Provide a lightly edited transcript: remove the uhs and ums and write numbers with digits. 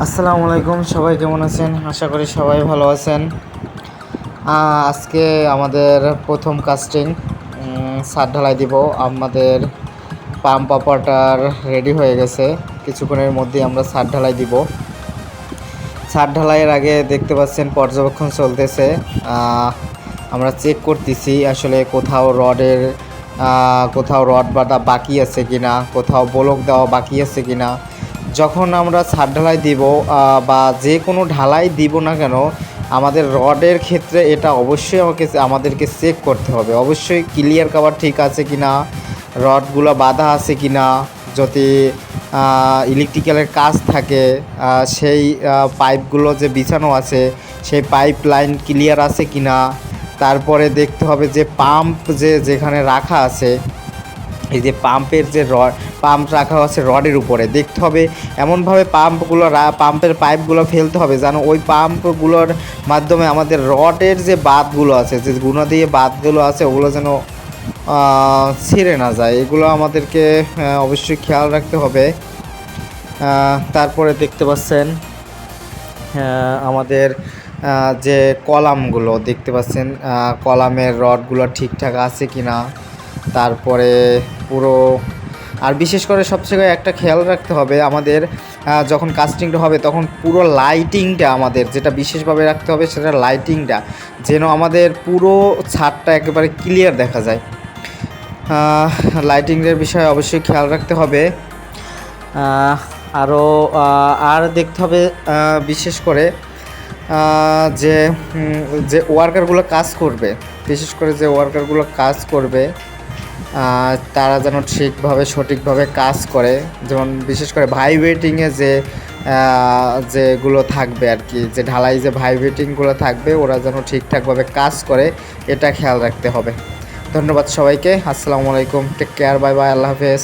আসসালামু আলাইকুম, সবাই কেমন আছেন? আশা করি সবাই ভালো আছেন। আজকে আমাদের প্রথম কাস্টিং, ছাদ ঢালাই দিব। আমাদের পাম্প অপারেটর রেডি হয়ে গেছে, কিছুক্ষণের মধ্যেই আমরা ছাদ ঢালাই দিব। ছাদ ঢালাইয়ের আগে দেখতে পাচ্ছেন পর্যবেক্ষণ চলতেছে। আমরা চেক করতেছি আসলে কোথাও রড বাঁধা বাকি আছে কিনা, কোথাও ব্লক দেওয়া বাকি আছে কিনা। যখন আমরা ছাদ ঢালাই দিব বা যে কোনো ঢালাই দিব না কেন, আমাদের রডের ক্ষেত্রে এটা অবশ্যই আমাদেরকে চেক করতে হবে। অবশ্যই ক্লিয়ার কভার ঠিক আছে কি না, রডগুলো বাঁধা আছে কি না, যদি ইলেকট্রিক্যালের কাজ থাকে সেই পাইপগুলো যে বিছানো আছে সেই পাইপ লাইন ক্লিয়ার আছে কি না। তারপরে দেখতে হবে যে পাম্প যেখানে রাখা আছে, এই যে পাম্পের যে পাম্প রাখা আছে রডের উপরে, দেখতে হবে এমনভাবে পাম্পের পাইপগুলো ফেলতে হবে যেন ওই পাম্পগুলোর মাধ্যমে আমাদের রডের যে বাঁধগুলো আছে, যে গুণা দিয়ে বাঁধগুলো আছে, ওগুলো যেন ছিঁড়ে না যায়। এগুলো আমাদেরকে অবশ্যই খেয়াল রাখতে হবে। তারপরে দেখতে পাচ্ছেন আমাদের যে কলামগুলো দেখতে পাচ্ছেন, কলামের রডগুলো ঠিকঠাক আছে কি না। তারপরে পুরো, আর বিশেষ করে সবচেয়ে একটা খেয়াল রাখতে হবে আমাদের, যখন কাস্টিংটা হবে তখন পুরো লাইটিংটা আমাদের যেটা বিশেষভাবে রাখতে হবে, সেটা লাইটিংটা যেন আমাদের পুরো ছাদটা একেবারে ক্লিয়ার দেখা যায়। লাইটিংয়ের বিষয়ে অবশ্যই খেয়াল রাখতে হবে। আর দেখতে হবে বিশেষ করে যে ওয়ার্কারগুলো কাজ করবে, বিশেষ করে যে ওয়ার্কারগুলো কাজ করবে তারা যেন সঠিকভাবে কাজ করে। যেমন বিশেষ করে ভাইব্রেটিংয়ে যেগুলো থাকবে আর কি, যে ঢালাই যে ভাইব্রেটিংগুলো থাকবে, ওরা যেন ঠিকঠাকভাবে কাজ করে, এটা খেয়াল রাখতে হবে। ধন্যবাদ সবাইকে। আসসালামু আলাইকুম, টেক কেয়ার, বাই বাই, আল্লাহ হাফেজ।